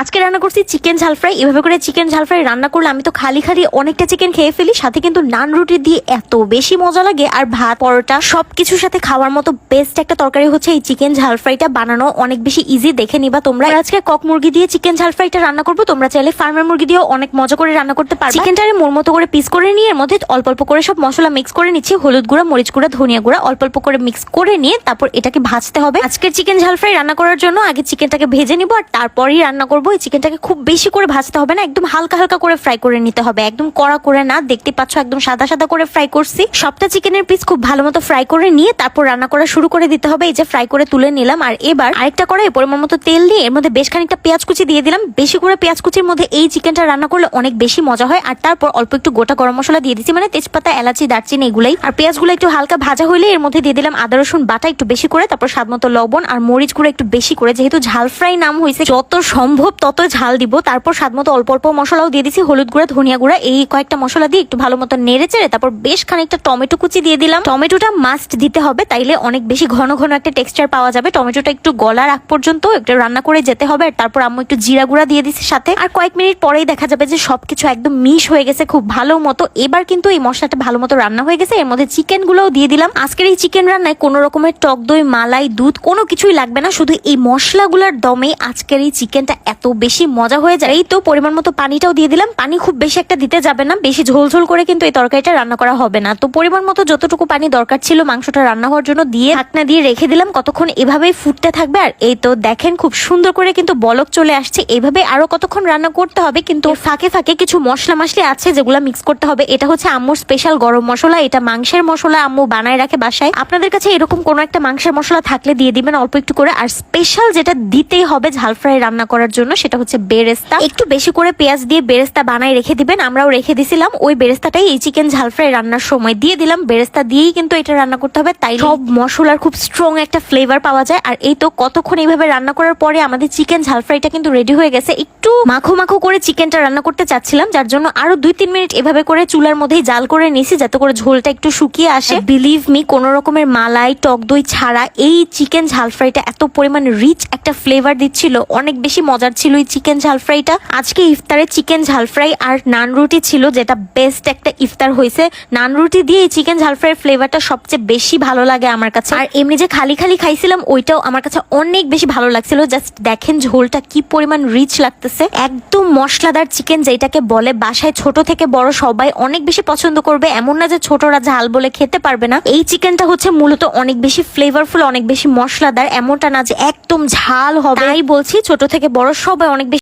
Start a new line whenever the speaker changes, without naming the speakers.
আজকে রান্না করছি চিকেন ঝাল ফ্রাই। এভাবে করে চিকেন ঝাল ফ্রাই রান্না করলে আমি তো খালি খালি অনেকটা চিকেন খেয়ে ফেলি, সাথে কিন্তু নান রুটি দিয়ে এত বেশি মজা লাগে। আর ভাত পরোটা সবকিছুর সাথে খাওয়ার মতো বেস্ট একটা তরকারি হচ্ছে এই চিকেন ঝাল ফ্রাইটা। বানানো অনেক বেশি ইজি, দেখে নিবা তোমরা। আজকে কক মুরগি দিয়ে চিকেন ঝাল ফ্রাইটা রান্না করবো। তোমরা চাইলে ফার্মের মুরগি দিয়েও অনেক মজা করে রান্না করতে পারবে। চিকেনটারে মোর মতো করে পিস করে নিয়ে এর মধ্যে অল্প অল্প করে সব মশলা মিক্স করে নিচ্ছি। হলুদ গুঁড়া, মরিচ গুঁড়া, ধনিয়া গুঁড়া অল্প অল্প করে মিক্স করে নিয়ে তারপর এটাকে ভাজতে হবে। আজকের চিকেন ঝাল ফ্রাই রান্না করার জন্য আগে চিকেনটাকে ভেজে নিব আর তারপরই রান্না করবো। এই চিকেনটাকে খুব বেশি করে ভাজতে হবে না, একদম হালকা হালকা করে ফ্রাই করে নিতে হবে, একদম কড়া করে না। দেখতে পাচ্ছ একদম সাদা সাদা করে ফ্রাই করছি। সবটা চিকেনের পিস খুব ভালো মতো ফ্রাই করে নিয়ে তারপর রান্না করা শুরু করে দিতে হবে। এই যে ফ্রাই করে তুলে নিলাম। আর এবার আরেকটা কড়াই পরিমাণ মতো তেল দিয়ে এর মধ্যে বেশ খানিকটা পেঁয়াজ কুচি দিয়ে দিলাম। বেশি করে পেঁয়াজ কুচির মধ্যে এই চিকেনটা রান্না করলে অনেক বেশি মজা হয়। আর তারপর অল্প একটু গোটা গরম মশলা দিয়ে দিচ্ছি, মানে তেজপাতা, এলাচি, দারচিনি এগুলাই। আর পেঁয়াজগুলো একটু হালকা ভাজা হইলে এর মধ্যে দিয়ে দিলাম আদা রসুন বাটা একটু বেশি করে, তারপর স্বাদ মতো লবণ আর মরিচ গুঁড়ো একটু বেশি করে, যেহেতু ঝাল ফ্রাই নাম হয়েছে যত সম্ভব তত ঝাল দিব। তারপর স্বাদ মতো অল্প অল্প মশলাও দিয়ে দিচ্ছি, হলুদ গুঁড়া, ধনিয়া গুঁড়া, এই কয়েকটা মশলা দিয়ে একটু ভালো মতো নেড়ে চেড়ে তারপর বেশ খানিকটা টমেটো কুচি দিয়ে দিলাম। টমেটোটা মাস্ট দিতে হবে, তাইলে অনেক বেশি ঘন ঘন একটা টেক্সচার পাওয়া যাবে। টমেটোটা একটু গলার আগ পর্যন্ত একটু রান্না করে যেতে হবে। আর তারপর আম্মু একটু জিরা গুঁড়া দিয়ে দিচ্ছি সাথে। আর কয়েক মিনিট পরেই দেখা যাবে যে সবকিছু একদম মিশ হয়ে গেছে খুব ভালো মতো। এবার কিন্তু এই মশলাটা ভালো মতো রান্না হয়ে গেছে। এর মধ্যে চিকেন গুলোও দিয়ে দিলাম। আজকের এই চিকেন রান্নায় কোনো রকমের টক দই, মালাই, দুধ কোনো কিছুই লাগবে না, শুধু এই মশলাগুলোর দমে আজকের এই চিকেনটা এত বেশি মজা হয়ে যায়। এই তো পরিমাণ মতো পানিটাও দিয়ে দিলাম। পানি খুব বেশি একটা দিতে যাবে না, বেশি ঝোল ঝোল করে কিন্তু এই তরকারিটা রান্না করা হবে না। তো পরিমাণ মতো যতটুকু পানি দরকার ছিল মাংসটা রান্না হওয়ার জন্য দিয়ে ঢাকনা দিয়ে রেখে দিলাম। কতক্ষণ এভাবেই ফুটতে থাকবে। আর এই তো দেখেন খুব সুন্দর করে কিন্তু বলক চলে আসছে। এইভাবে আরো কতক্ষণ রান্না করতে হবে, কিন্তু ফাঁকে ফাঁকে কিছু মশলা মাসলি আছে যেগুলো মিক্স করতে হবে। এটা হচ্ছে আম্মুর স্পেশাল গরম মশলা, এটা মাংসের মশলা, আম্মু বানায় রাখে বাসায়। আপনাদের কাছে এরকম কোনো একটা মাংসের মশলা থাকলে দিয়ে দিবেন অল্প একটু করে। আর স্পেশাল যেটা দিতেই হবে ঝাল ফ্রাই রান্না করার জন্য সেটা হচ্ছে বেরেস্তা। একটু বেশি করে পেঁয়াজ দিয়ে বেরেস্তা বানায় রেখে দিবেন, আমরাও রেখে দিছিলাম। ওই বেরেস্তাটাই এই চিকেন ঝাল ফ্রাই রান্নার সময় দিয়ে দিলাম। বেরেস্তা দিয়েই কিন্তু এটা রান্না করতে হবে, তাই সব মশলার খুব স্ট্রং একটা ফ্লেভার পাওয়া যায়। আর এই তো কতক্ষণ এইভাবে রান্না করার পরে আমাদের চিকেন ঝাল ফ্রাইটা কিন্তু রেডি হয়ে গেছে। একটু মাখো মাখো করে চিকেনটা রান্না করতে চাচ্ছিলাম, যার জন্য আরো 2-3 মিনিট এভাবে করে চুলার মধ্যেই জাল করে নিয়েছি যাতে করে ঝোলটা একটু শুকিয়ে আসে। বিলিভ মি, কোন রকমের মালাই, টক দই ছাড়া এই চিকেন ঝাল ফ্রাইটা এত পরিমাণ রিচ একটা ফ্লেভার দিচ্ছিল, অনেক বেশি মজার ছিল এই চিকেন ঝাল ফ্রাইটা। আজকে ইফতারে চিকেন ঝাল ফ্রাই আর নান রুটি ছিল, যেটা বেস্ট একটা ইফতার হয়েছে। নান রুটি দিয়ে এই চিকেন ঝাল ফ্রাইয়ের ফ্লেভারটা সবচেয়ে বেশি ভালো লাগে আমার কাছে। আর এমনি যে খালি খালি খাইছিলাম ওইটাও আমার কাছে অনেক বেশি ভালো লাগছিল। জাস্ট দেখেন ঝোলটা কি পরিমাণ রিচ লাগতেছে, একদম মশলাদার চিকেন যেটাকে বলে। বাসায় ছোট থেকে বড় সবাই অনেক বেশি পছন্দ করবে, এমন না যে ছোটরা ঝাল বলে খেতে পারবে না। এই চিকেনটা হচ্ছে মূলত অনেক বেশি ফ্লেভারফুল, অনেক বেশি মশলাদার, এমনটা না যে একদম ঝাল হবে। তাই বলছি ছোট থেকে বড় সবাই অনেক বেশি